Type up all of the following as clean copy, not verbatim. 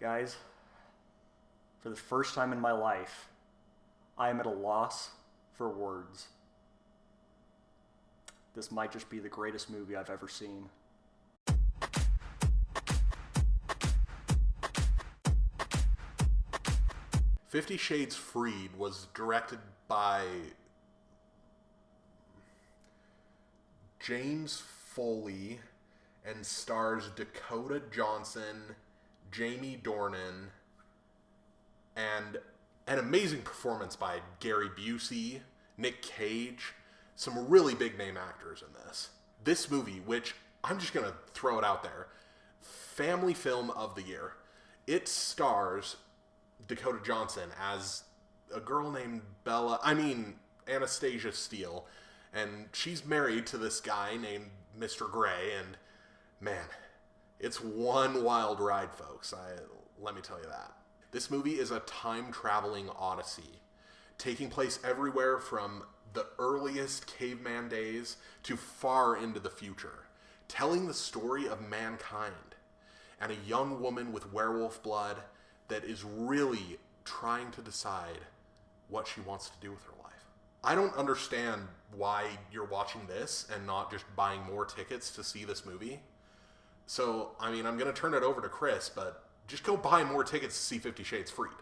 Guys, for the first time in my life, I am at a loss for words. This might just be the greatest movie I've ever seen. '50 Shades Freed was directed by James Foley and stars Dakota Johnson, Jamie Dornan, and an amazing performance by Gary Busey, Nick Cage, some really big name actors in this. This movie, which I'm just going to throw it out there, family film of the year. It stars Dakota Johnson as a girl named Anastasia Steele, and she's married to this guy named Mr. Gray, and man, it's one wild ride, folks. Let me tell you that. This movie is a time-traveling odyssey, taking place everywhere from the earliest caveman days to far into the future, telling the story of mankind and a young woman with werewolf blood that is really trying to decide what she wants to do with her life. I don't understand why you're watching this and not just buying more tickets to see this movie. So, I'm going to turn it over to Chris, but just go buy more tickets to see '50 Shades Freed.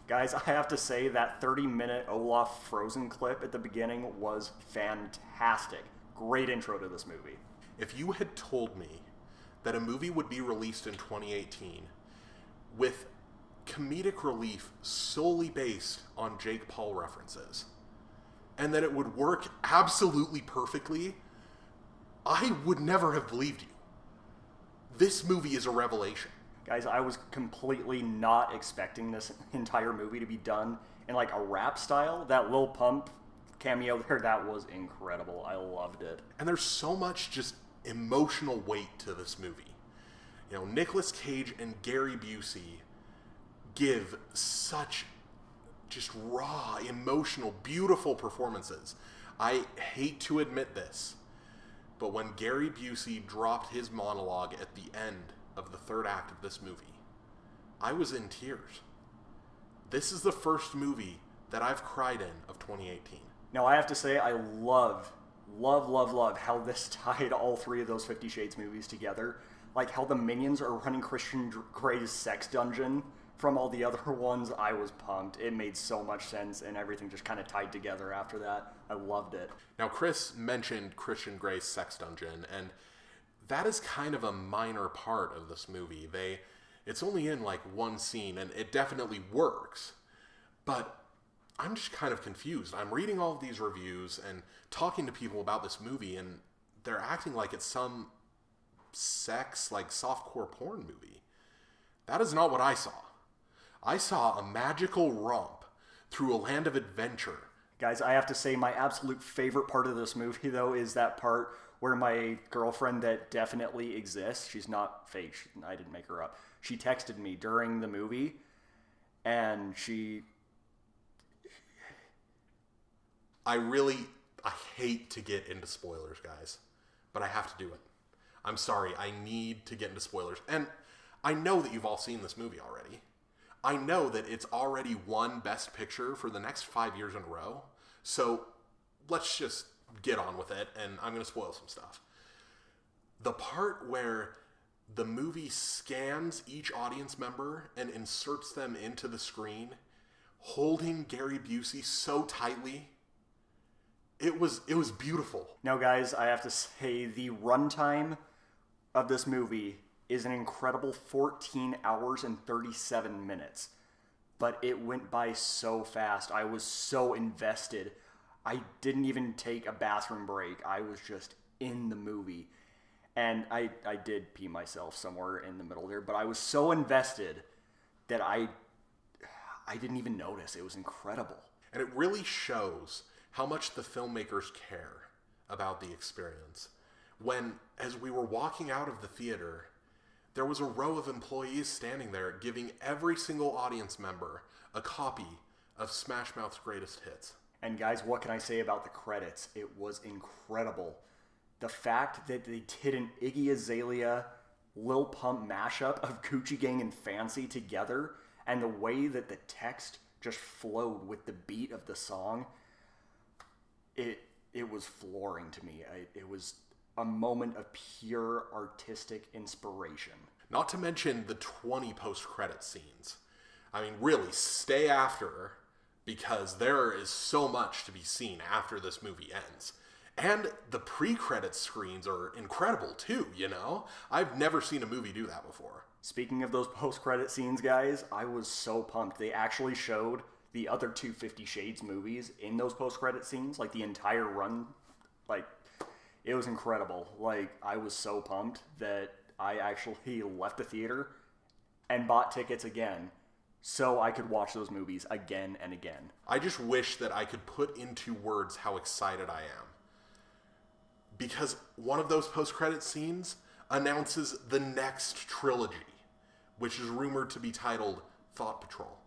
Guys, I have to say that 30-minute Olaf Frozen clip at the beginning was fantastic. Great intro to this movie. If you had told me that a movie would be released in 2018 with comedic relief solely based on Jake Paul references, and that it would work absolutely perfectly, I would never have believed you. This movie is a revelation. Guys, I was completely not expecting this entire movie to be done in like a rap style. That Lil Pump cameo there, that was incredible. I loved it. And there's so much just emotional weight to this movie. You know, Nicolas Cage and Gary Busey give such just raw, emotional, beautiful performances. I hate to admit this, but when Gary Busey dropped his monologue at the end of the third act of this movie, I was in tears. This is the first movie that I've cried in of 2018. Now, I have to say, I love how this tied all three of those 50 Shades movies together. Like how the minions are running Christian Grey's sex dungeon from all the other ones. I was pumped. It made so much sense, and everything just kind of tied together after that. I loved it. Now, Chris mentioned Christian Grey's sex dungeon, and that is kind of a minor part of this movie. It's only in like one scene, and it definitely works. But I'm just kind of confused. I'm reading all of these reviews and talking to people about this movie, and they're acting like it's some sex, like softcore porn movie. That is not what I saw. I saw a magical romp through a land of adventure. Guys, I have to say my absolute favorite part of this movie, though, is that part where my girlfriend that definitely exists, she's not fake, I didn't make her up, she texted me during the movie, and I hate to get into spoilers, guys, but I have to do it. I'm sorry, I need to get into spoilers. And I know that you've all seen this movie already. I know that it's already won Best Picture for the next 5 years in a row. So let's just get on with it, and I'm going to spoil some stuff. The part where the movie scans each audience member and inserts them into the screen, holding Gary Busey so tightly, it was beautiful. Now, guys, I have to say the runtime of this movie is an incredible 14 hours and 37 minutes. But it went by so fast. I was so invested. I didn't even take a bathroom break. I was just in the movie. And I did pee myself somewhere in the middle there, but I was so invested that I didn't even notice. It was incredible. And it really shows how much the filmmakers care about the experience. When, as we were walking out of the theater, there was a row of employees standing there giving every single audience member a copy of Smash Mouth's greatest hits. And guys, what can I say about the credits? It was incredible. The fact that they did an Iggy Azalea Lil Pump mashup of Gucci Gang and Fancy together, and the way that the text just flowed with the beat of the song, it was flooring to me. It was a moment of pure artistic inspiration. Not to mention the 20 post-credit scenes. I mean, really, stay after, because there is so much to be seen after this movie ends. And the pre-credit screens are incredible too, you know? I've never seen a movie do that before. Speaking of those post-credit scenes, guys, I was so pumped. They actually showed the other two 50 Shades movies in those post-credit scenes, like the entire run. Like, it was incredible. Like, I was so pumped that I actually left the theater and bought tickets again so I could watch those movies again and again. I just wish that I could put into words how excited I am. Because one of those post-credit scenes announces the next trilogy, which is rumored to be titled Thought Patrol.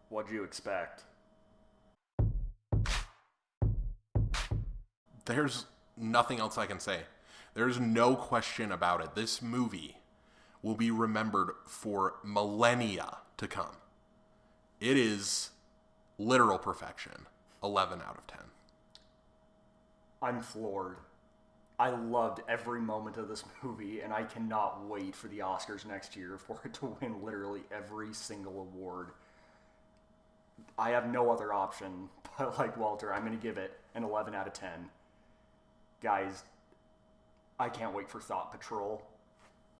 What'd you expect? There's nothing else I can say. There's no question about it. This movie will be remembered for millennia to come. It is literal perfection. 11 out of 10. I'm floored. I loved every moment of this movie, and I cannot wait for the Oscars next year for it to win literally every single award. I have no other option, but like Walter, I'm going to give it an 11 out of 10. Guys, I can't wait for Thought Patrol.